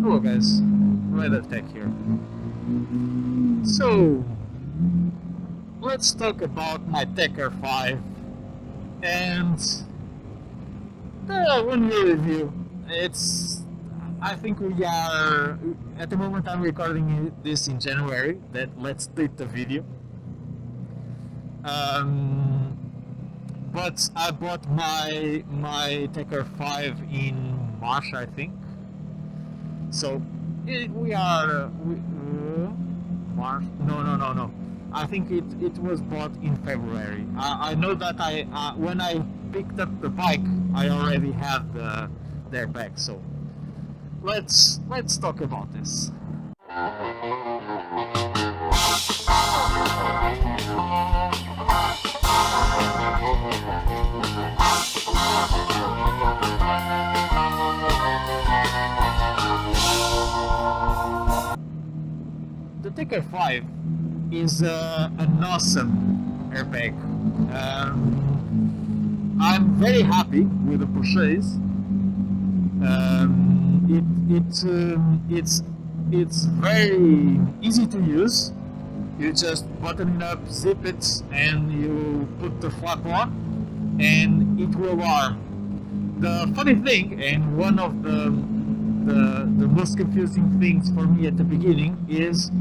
Hello guys, RiderTech here. So, let's talk about my Tech Air 5 and the one-year review. I think we are, at the moment I'm recording this in January, let's date the video. But I bought my Tech Air 5 in March, I think. So we are March. No. I think it was bought in February. I know that when I picked up the bike, I already had the airbag. So let's talk about this. The Tech Air 5 is an awesome airbag. I'm very happy with the purchase. It's very easy to use. You just button it up, zip it, and you put the flap on, and it will arm. The funny thing, and one of the most confusing things for me at the beginning, is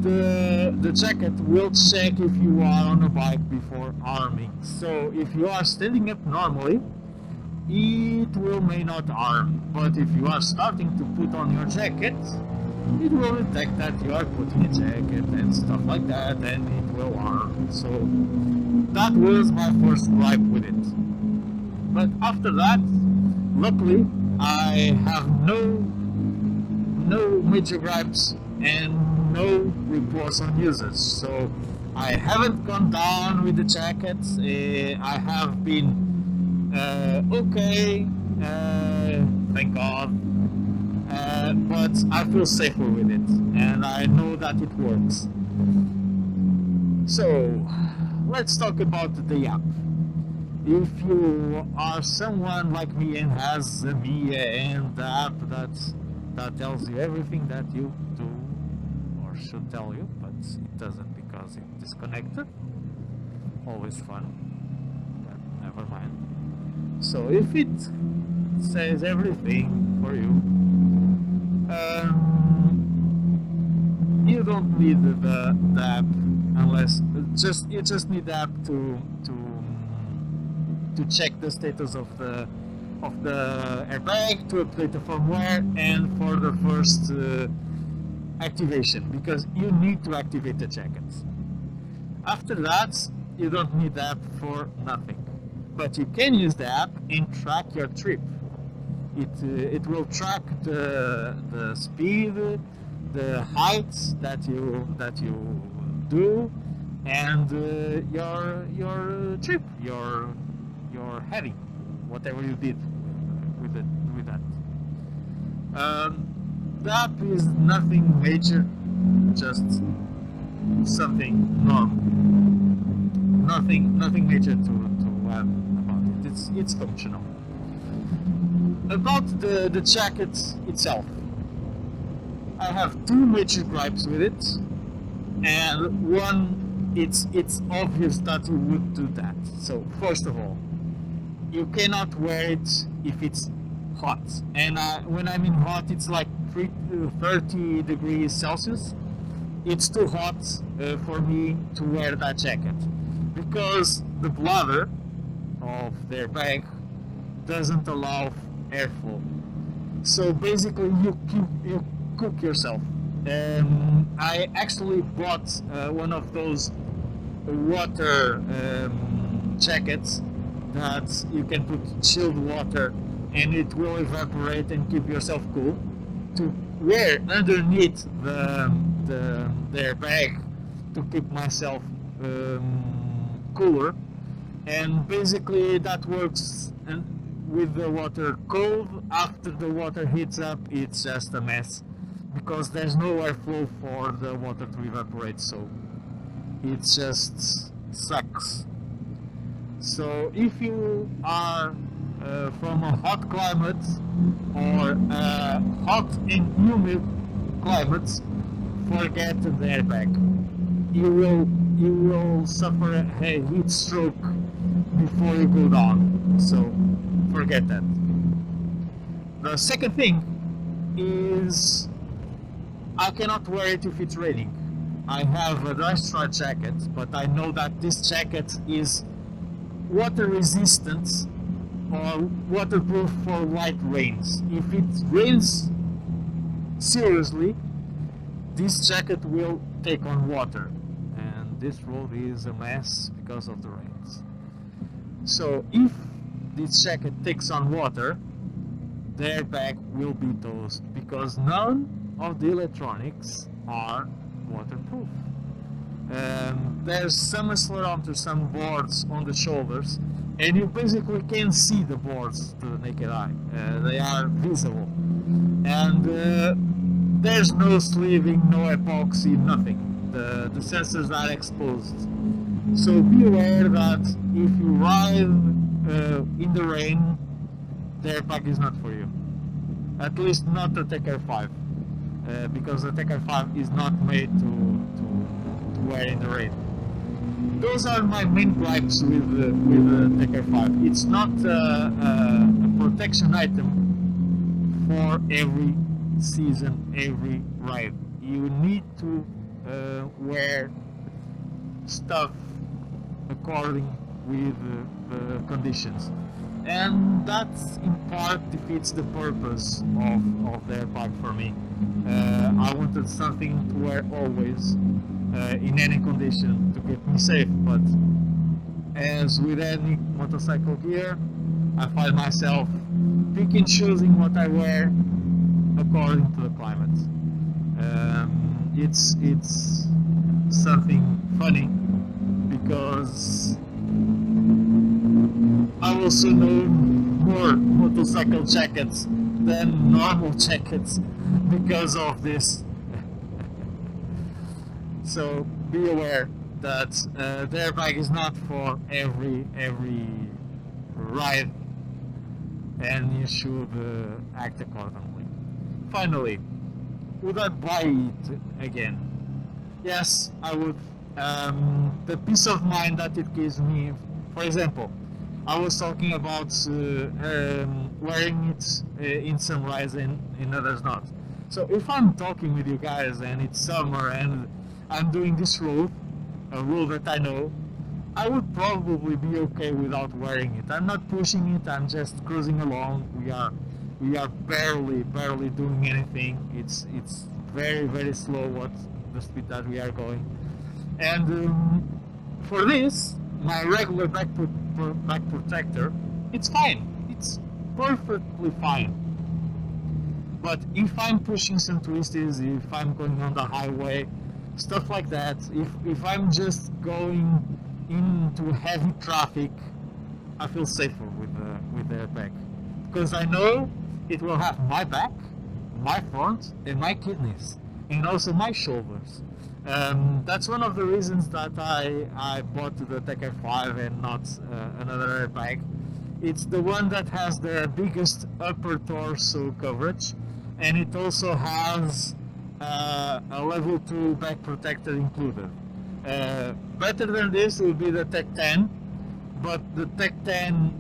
the jacket will check if you are on a bike before arming. So if you are standing up normally, it may not arm, but if you are starting to put on your jacket, it will detect that you are putting a jacket and stuff like that, and it will arm. So that was my first gripe with it. But after that, luckily, I have no major gripes and no reports on users. So I haven't gone down with the jackets. I have been okay, thank God. But I feel safer with it, and I know that it works. So let's talk about the app. If you are someone like me and has a Mia and the app that tells you everything that you do or should tell you, but it doesn't because it's disconnected. Always fun, but never mind. So if it says everything for you, you don't need the app unless you just need the app to check the status of the airbag, to update the firmware, and for the first activation, because you need to activate the jackets. After that, you don't need the app for nothing, but you can use the app and track your trip. It will track the speed, the heights that you do, and your trip, your heading, whatever you did with that. The app is nothing major, just something normal. Nothing major to add about it. It's functional. About the jacket itself, I have two major gripes with it, and one, it's obvious that you would do that. So first of all, you cannot wear it if it's hot, and when I mean hot, it's like 30 degrees Celsius. It's too hot for me to wear that jacket, because the bladder of their bag doesn't allow airflow. So basically you cook yourself. I actually bought one of those water jackets that you can put chilled water and it will evaporate and keep yourself cool, to wear underneath the airbag to keep myself cooler. And basically that works. And with the water cold, after the water heats up, it's just a mess, because there's no airflow for the water to evaporate, so it just sucks. So if you are from a hot climate or a hot and humid climates, forget the airbag. You will suffer a heat stroke before you go down. So forget that. The second thing is I cannot wear it if it's raining. I have a dry straw jacket, but I know that this jacket is water resistant or waterproof for light rains. If it rains seriously, this jacket will take on water, and this road is a mess because of the rains. So if this jacket takes on water, the airbag will be toast because none of the electronics are waterproof. There's some accelerometer, some boards on the shoulders, and you basically can see the boards to the naked eye. They are visible, and there's no sleeving, no epoxy, nothing. The sensors are exposed. So be aware that if you ride in the rain, the airbag is not for you. At least not the Tech Air 5, because the Tech Air 5 is not made to wear in the rain. Those are my main gripes with the Tech Air 5. It's not a protection item for every season, every ride. You need to wear stuff according with the conditions, and that in part defeats the purpose of the airbag for me. I wanted something to wear always, in any condition, to keep me safe, but as with any motorcycle gear, I find myself picking, choosing what I wear according to the climate. It's something funny because I also know more motorcycle jackets than normal jackets because of this. So be aware that the airbag is not for every ride, and you should act accordingly. Finally, would I buy it again? Yes, I would. The peace of mind that it gives me, for example, I was talking about wearing it in some rides and in others not. So if I'm talking with you guys and it's summer and I'm doing this road, a road that I know, I would probably be okay without wearing it. I'm not pushing it, I'm just cruising along. We are barely doing anything. It's very slow what the speed that we are going. And for this, my regular back protector, it's fine. It's perfectly fine. But if I'm pushing some twisties, if I'm going on the highway, stuff like that, if I'm just going into heavy traffic, I feel safer with the airbag, because I know it will have my back, my front, and my kidneys, and also my shoulders. That's one of the reasons that I bought the Tech Air 5 and not another airbag. It's the one that has the biggest upper torso coverage, and it also has a level 2 back protector included. Better than this will be the Tech 10, but the Tech 10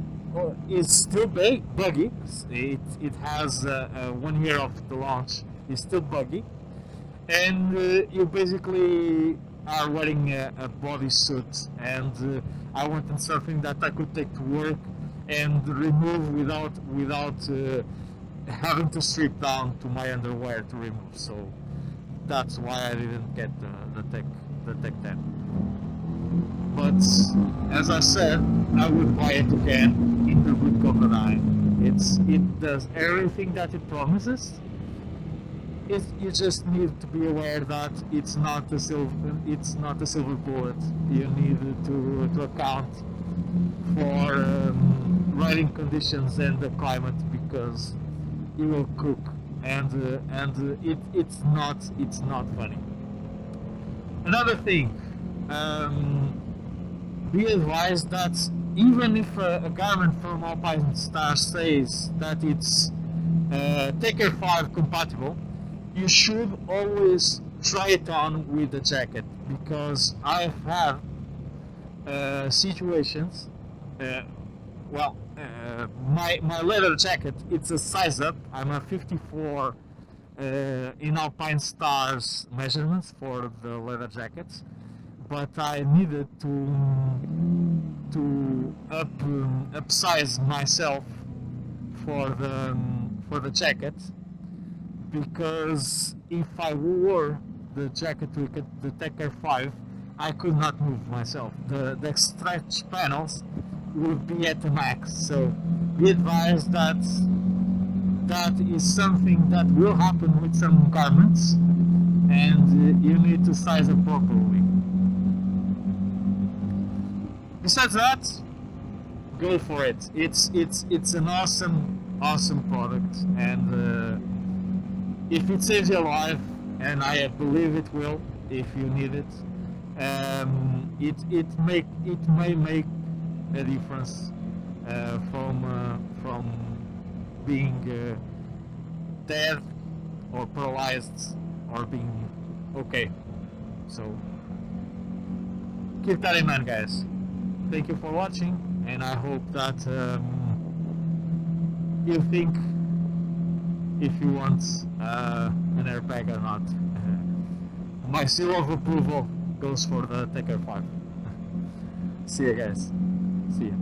is still buggy. It has 1 year of the launch. It's still buggy, and you basically are wearing a bodysuit, and I wanted something that I could take to work and remove without having to strip down to my underwear to remove. So that's why I didn't get the Tech 10. But as I said, I would buy it again in the blink of an eye. It does everything that it promises. You just need to be aware that it's not a silver bullet. You need to account for riding conditions and the climate, because you will cook, and it's not funny. Another thing, be advised that even if a garment from Alpinestars says that it's Tech Air 5 compatible, you should always try it on with the jacket, because I've had situations. Uh, my leather jacket, it's a size up. I'm a 54 in Alpinestars measurements for the leather jackets, but I needed to upsize myself for the jacket, because if I wore the jacket with the Tech Air 5, I could not move myself. The stretch panels would be at the max. So be advised that that is something that will happen with some garments, and you need to size it properly. Besides that, go for it. It's an awesome product, and if it saves your life, and I believe it will, if you need it, it may make a difference from being dead or paralyzed or being okay. So keep that in mind, guys. Thank you for watching, and I hope that you think if you want an airbag or not. My seal of approval goes for the Tech Air 5. See you guys. See you.